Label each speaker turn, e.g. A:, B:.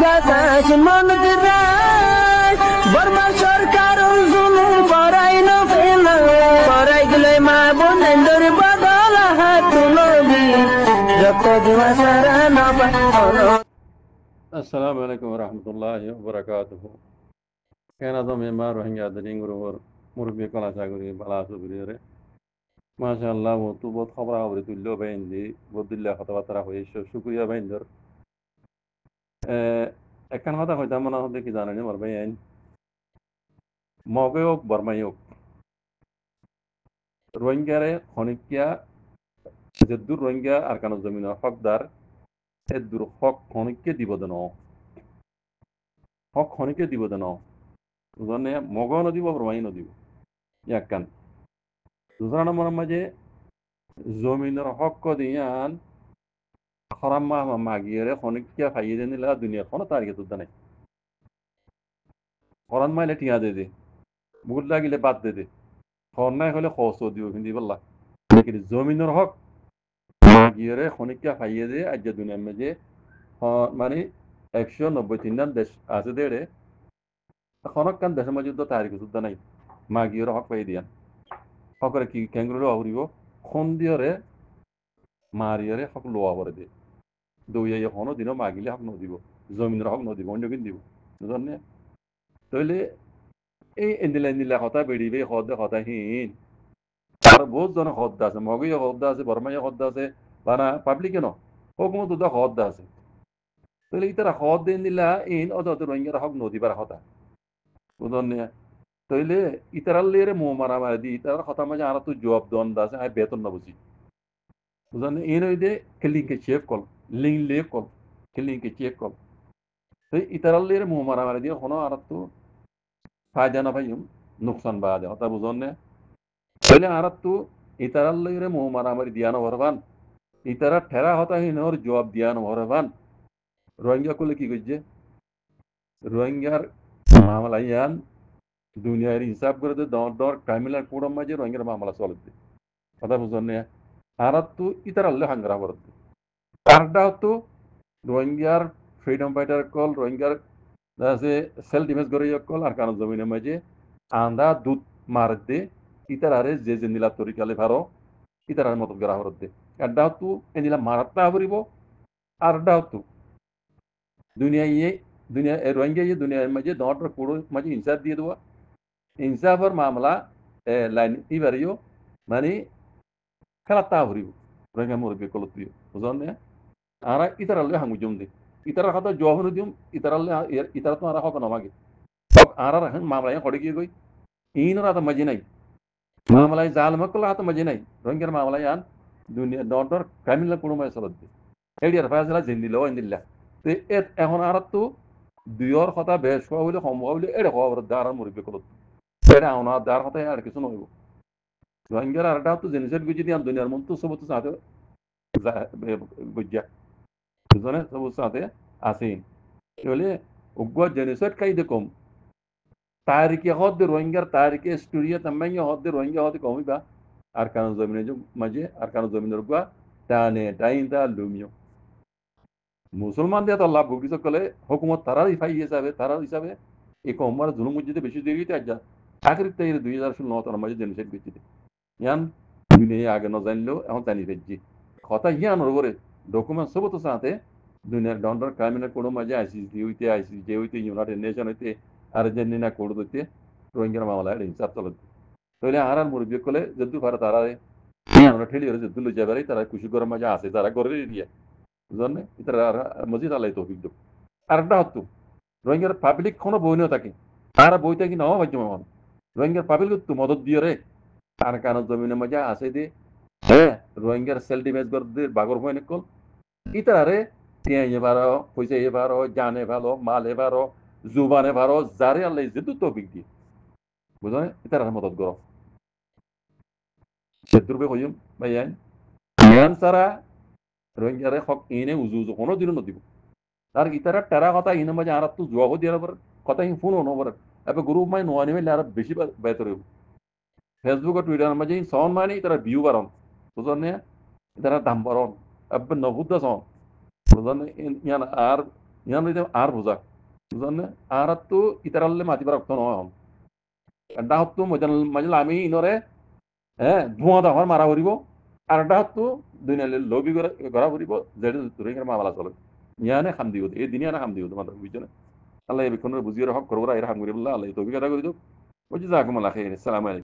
A: বাতাস মনত রায় বর্মা সরকার জুলুম করাই না ফেলা করাই গেলে মা বোনেদের বদল হাত তুলবি যত দিবা সারা না পালো।
B: আসসালামু আলাইকুম রহমতুল্লাহি ওয়া কেন তো মেম্বার রোহিঙ্গা দিনগুলোর মুরব্বী কলা চাকরি বালা সুবিরে মাশাআল্লাহ তো বহুত খবর খবরে তুললো বাইন্দি বদিল্লা কথাবার্তা হয়েছে শুক্রিয়া বাইন্দর একখান কথা হইতাম মনে হতে কি জানেন মোর ভাই আইন মগে হোক বর্মাই হোক রোহিঙ্গারে খনিকিয়া যেদুর রোহিঙ্গা আর কানো জমিন হকদার এদুর হক খনিকে দিব দেন হক খনিকে দিব দেন বুঝনে মগ নদীব বর্মাই নদীব ইয়াকান দুসরা নম্বর মাঝে জমিনের হক দিয়ান খরাম মাগিয়ে খনিকিয়া খাইয়ে দেন নিলা দুনিয়া কোনো তারিখে তুলতে নাই খরান মাইলে টিয়া দে দে বুট লাগিলে বাদ দে দে খর নাই হলে খস দিব কিন্তু বললা কিন্তু জমিনের হক মাগিয়ে খনিকিয়া খাইয়ে দে আজ দুনিয়ার মাঝে মানে 193 দেশ আছে দেড়ে খনকান দেশের মাঝে তো তারিখে তুলতে নাই মাগিয়ে হক পাই দিয়ান হকরে কি ক্যাঙ্গুরো আহরিব খন দিয়রে মারিয়রে হক লোয়া করে দে দৌড়াই এখনো দিনও মাগিলে হক নদিব জমিনের হক নদিব অন্য কিন্তু দিব বুঝলেন তাইলে এই এন্দিলা কথা বেড়িবে কথা হীন আর বহুত জন হদ্দা আছে মগিয়ে হদ্দা আছে বর্মাইয়া হদ্দা আছে বানা পাবলিকে ন হুকুমত দুটা হদ্দা আছে তাহলে ইতারা হদ দিন দিলা ইন অত রোহিঙ্গার হক নদিবার কথা বুঝলেন তাইলে ইতারাল্লিরে মো মারা দি ইতার কথা মাঝে আর তো জবাব দন আছে আই বেতন না বুঝি বুঝলেন এন ওই দে খেলিংকে চেক কল লিং লে কল খেলিংকে চেক কল তো ইতারাল্লিরে মো মারা দিয়ে হনো আর তো ফায়দা না পাইম নুকসান বা দে হতা বুঝনে তাহলে আর তো ইতারাল্লিরে মো মারামারি দিয়ানো ভরবান ইতারা ঠেরা হতা হিনর জবাব দিয়ানো ভরবান রোহিঙ্গা করলে কি করছে রোহিঙ্গার মামলা ইয়ান দুনিয়ার হিসাব করে দে দর ক্রাইমিনাল কোডম মাঝে রোহিঙ্গার মামলা চলতে কথা বুঝনে আর তো ইতারাল্লে হাঙ্গরা ভরতে আরটা তো রোহিঙ্গার ফ্রিডম ফাইটার কল রোহিঙ্গার আছে সেলফ ডিফেন্স করে কল আর কারণ জমিনের মাঝে আন্দা দুধ মার দে ইতারারে যে নিলা তরিকালে ভারো ইতারার মতো গড়া হরত দে আড্ডা হতো এনিলা মারাত্তা হরিব আরডা হতো দুনিয়া রোহিঙ্গা ইয়ে দুনিয়ার মাঝে দর পুরো মাঝে ইনসাফ দিয়ে দেওয়া ইনসাফের মামলা লাইন ইবারিও মানে খেলাত্তা হরিব রোহিঙ্গা মুরব্বী কল তুই বুঝলেন আর ইতারালে হাঙ্গু জম দে ইতারার কথা জবাব দিম ইতারালে ইতারা তো আর হক নমাগে আর মামলা হড়ে গিয়ে গই ইনর আত মজে নাই মামলায় জাল মকল আত মজে নাই রোহিঙ্গার মামলায় আন দুনিয়া দর ক্রাইমিনাল কোনো মায় চলত দে এডিয়ার ফায়সলা জিন্দিল ইন্দিল্লা তে এখন আর তো দুইর কথা বেশ হওয়া হইলে সম্ভব হইলে এটা খবর দার মুরব্বী কলত এটা আওনা দার কথা আর কিছু নইব রোহিঙ্গার আরটা তো জেনিসের গুজি দিয়ে দুনিয়ার মন তো সব তো সাথে বুঝা বুঝনে সব সাথে আসেন বলে উগ্র জেনিসের কাইদে কম তারিখে হদ রোহিঙ্গার তারিখে স্টোরিয়া তামাই হদ রোহিঙ্গা হদ কমিবা আর কানো জমিনে মাঝে আর কানো জমিনের গুয়া টানে টাইনটা লুমিও মুসলমান দিয়ে তো আল্লাহ ভুগিস কলে হুকুমত তারার ইফাই হিসাবে এই কমার জুলুম মসজিদে বেশি দেরিতে আজ আখরিত তাই 2016 মাঝে জেনিসেট বেশি ইয়ান দুনিয়া আগে ন জানলেও এখন জানি ফেলছি কথা ইয়ান ওর ডকুমেন্ট সব তো সাথে দুনিয়ার ডন্ডর ক্রাইমিনাল কোনো মাঝে আইসিসি হইতে ইউনাইটেড নেশন হইতে আর্জেন্টিনা কোড দিতে রোহিঙ্গার মামলা হিসাব চলত তাহলে আর মুরব্বী কলে যদি পারে তারা আমরা ঠেলি যদি লই যাবে তারা খুশি করার মাঝে আছে তারা করে দিয়ে বুঝলেন তারা মসজিদ আল্লাহ তৌফিক দেব আরেকটা হতো রোহিঙ্গার পাবলিক কোনো বইও থাকে তারা বই থাকি নাও ভাজ্য মামন রোহিঙ্গার পাবলিক তো মদত দিয়ে রে আর কারণ জমিনের মাঝে আছে দে হ্যাঁ রোহিঙ্গার সেল ডিফেন্স করতে বাগর হয় নিকল ইতারে টিয়ে ভালো পয়সা ভালো জানে ভালো মালে ভালো জুবানে ভালো যারে আল্লাহ যেহেতু তৌফিক দিয়ে বুঝলেন ইতার মদত করো সেদ্রুপে কইম ভাইয়ান ইয়ান সারা রোহিঙ্গারে হক ইনে উজু কোনো দিনও নদিব আর ইতারা টেরা কথা ইনে মাঝে আর তো জবাব দিয়ে কথা হি ফোন নবর এবার গ্রুপ মাই নোয়ানি মেলে আর বেশি বেতর হইব ফেসবুক আর টুইটার মাঝে সন মানে তারা ভিউ বাড়ন বুঝলেন তারা দাম বাড়ন এবার নবুদ্ধ সন বুঝলেন ইয়ান আর ইয়ান দিতে আর বুঝা বুঝান না আর তো ইতারালে মাতিবার অর্থ নয় এটা হতো মজাল আমি ইনরে হ্যাঁ ধোঁয়া দাহর মারা করিব আর এটা হতো দুনিয়ালে লবি করা করিব যেটা তোরে মামলা চলে ইয়ানে খাম দিও এই দিনে আনা খাম দিও তোমাদের বুঝছো না আল্লাহ এই বিক্ষণের বুঝিয়ে হক করবো এর হাম করি বললা আল্লাহ তৌফিক আদা করে দিও বুঝি জাকুমুল্লাহ খাইর আসসালামু আলাইকুম